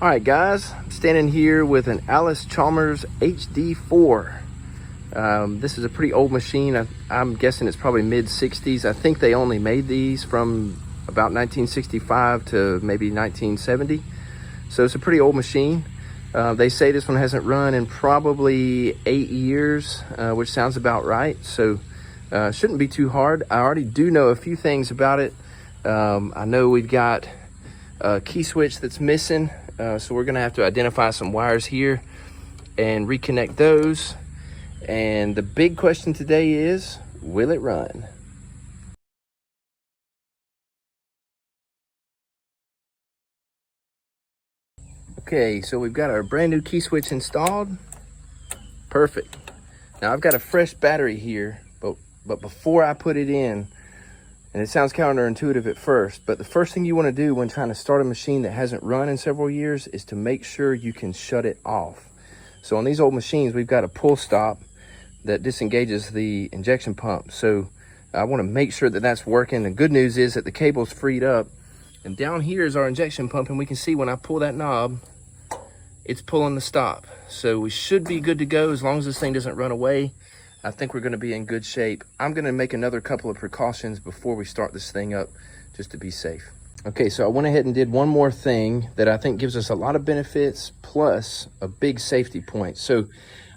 All right, guys, I'm standing here with an Allis-Chalmers HD-4. This is a pretty old machine. I'm guessing it's probably mid-60s. I think they only made these from about 1965 to maybe 1970. So it's a pretty old machine. They say this one hasn't run in probably 8 years, which sounds about right. So shouldn't be too hard. I already do know a few things about it. I know we've got a key switch that's missing. So we're gonna have to identify some wires here and reconnect those. And the big question today is, will it run? Okay, so we've got our brand new key switch installed. Perfect. Now I've got a fresh battery here, but before I put it in, and it sounds counterintuitive at first, but the first thing you want to do when trying to start a machine that hasn't run in several years is to make sure you can shut it off. So on these old machines, we've got a pull stop that disengages the injection pump. So I want to make sure that that's working. The good news is that the cable's freed up, and down here is our injection pump, and we can see when I pull that knob, it's pulling the stop. So we should be good to go as long as this thing doesn't run away. I think we're going to be in good shape. I'm going to make another couple of precautions before we start this thing up, just to be safe. Okay, so I went ahead and did one more thing that I think gives us a lot of benefits plus a big safety point. So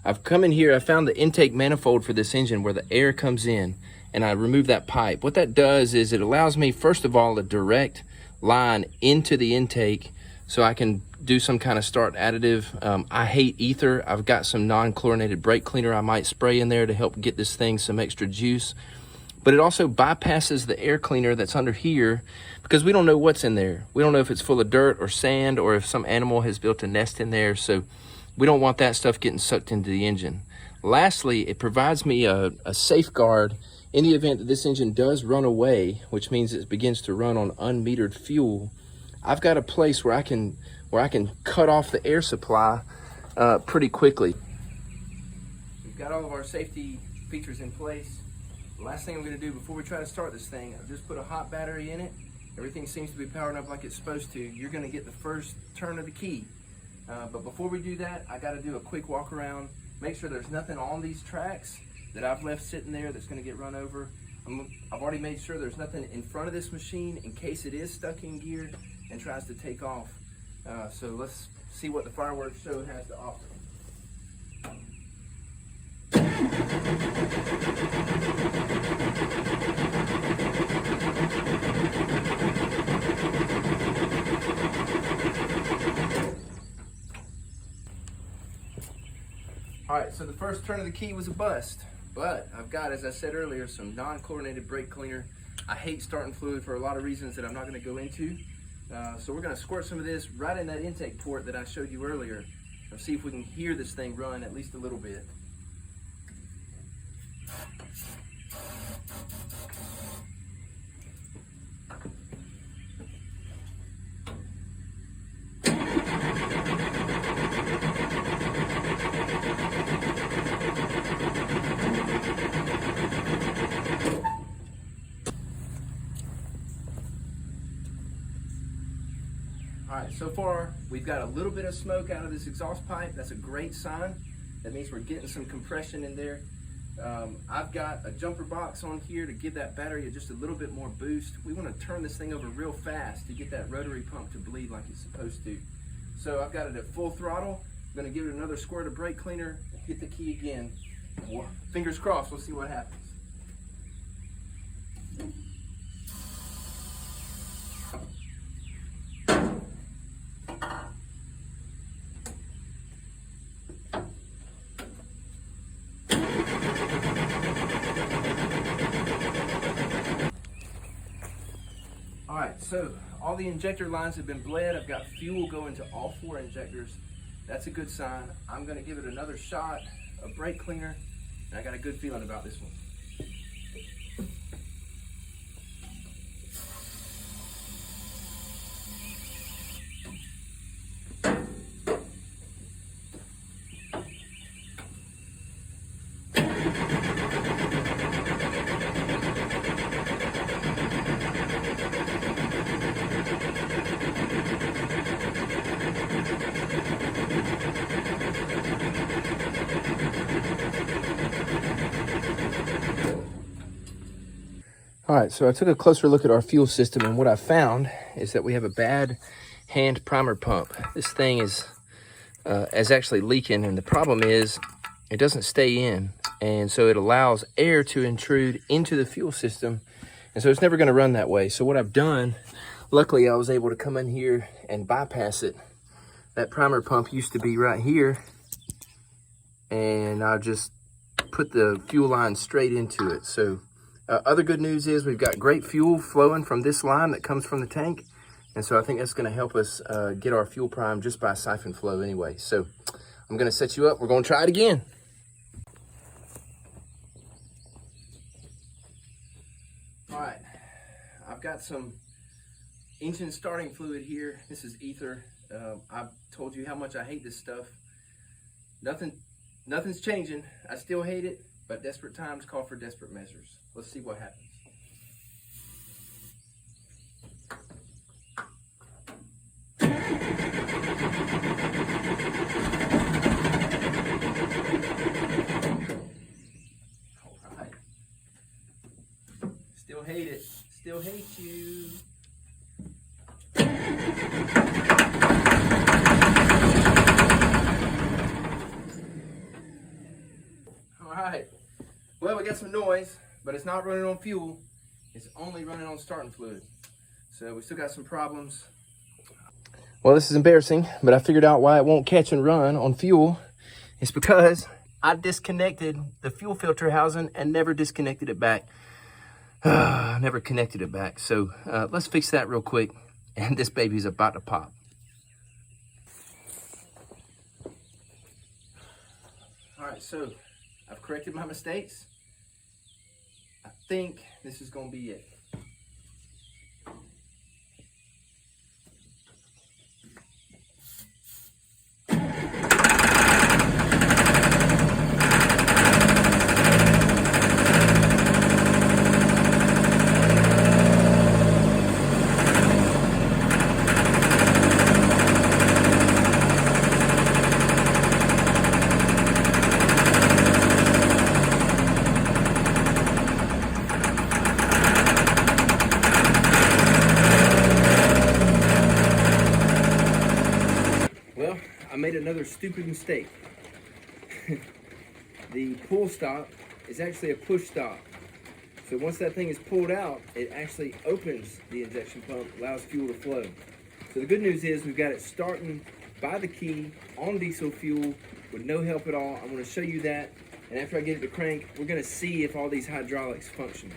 I've come in here, I found the intake manifold for this engine where the air comes in, and I removed that pipe. What that does is it allows me, first of all, a direct line into the intake so I can do some kind of start additive. I hate ether. I've got some non-chlorinated brake cleaner I might spray in there to help get this thing some extra juice. But it also bypasses the air cleaner that's under here because we don't know what's in there. We don't know if it's full of dirt or sand or if some animal has built a nest in there. So we don't want that stuff getting sucked into the engine. Lastly, it provides me a safeguard in the event that this engine does run away, which means it begins to run on unmetered fuel. I've got a place where I can cut off the air supply pretty quickly. We've got all of our safety features in place. The last thing I'm going to do before we try to start this thing, I've just put a hot battery in it. Everything seems to be powering up like it's supposed to. You're going to get the first turn of the key. But before we do that, I got to do a quick walk around, make sure there's nothing on these tracks that I've left sitting there that's going to get run over. I've already made sure there's nothing in front of this machine in case it is stuck in gear and tries to take off. So let's see what the fireworks show has to offer. All right, so the first turn of the key was a bust, but I've got, as I said earlier, some non-chlorinated brake cleaner. I hate starting fluid for a lot of reasons that I'm not going to go into. So we're going to squirt some of this right in that intake port that I showed you earlier and see if we can hear this thing run at least a little bit. All right, so far we've got a little bit of smoke out of this exhaust pipe. That's a great sign. That means we're getting some compression in there. I've got a jumper box on here to give that battery just a little bit more boost. We want to turn this thing over real fast to get that rotary pump to bleed like it's supposed to. So I've got it at full throttle. I'm going to give it another squirt of brake cleaner, hit the key again. Well, fingers crossed, we'll see what happens. All right, so all the injector lines have been bled. I've got fuel going to all 4 injectors. That's a good sign. I'm going to give it another shot of brake cleaner, and I got a good feeling about this one. All right, so I took a closer look at our fuel system, and what I found is that we have a bad hand primer pump. This thing is actually leaking, and the problem is it doesn't stay in, and so it allows air to intrude into the fuel system, and so it's never going to run that way. So what I've done, luckily I was able to come in here and bypass it. That primer pump used to be right here, and I just put the fuel line straight into it. So other good news is we've got great fuel flowing from this line that comes from the tank. And so I think that's gonna help us get our fuel prime just by siphon flow anyway. So I'm gonna set you up. We're gonna try it again. All right, I've got some engine starting fluid here. This is ether. I've told you how much I hate this stuff. Nothing's changing. I still hate it, but desperate times call for desperate measures. Let's see what happens. All right. Still hate it. Still hate you. All right. Well, we got some noise, but it's not running on fuel. It's only running on starting fluid. So we still got some problems. Well, this is embarrassing, but I figured out why it won't catch and run on fuel. It's because I disconnected the fuel filter housing and never disconnected it back. Never connected it back. So let's fix that real quick. And this baby's about to pop. All right, so I've corrected my mistakes. I think this is gonna be it. Well, I made another stupid mistake. The pull stop is actually a push stop. So once that thing is pulled out, it actually opens the injection pump, allows fuel to flow. So the good news is we've got it starting by the key on diesel fuel with no help at all. I'm going to show you that. And after I get it to crank, we're going to see if all these hydraulics function.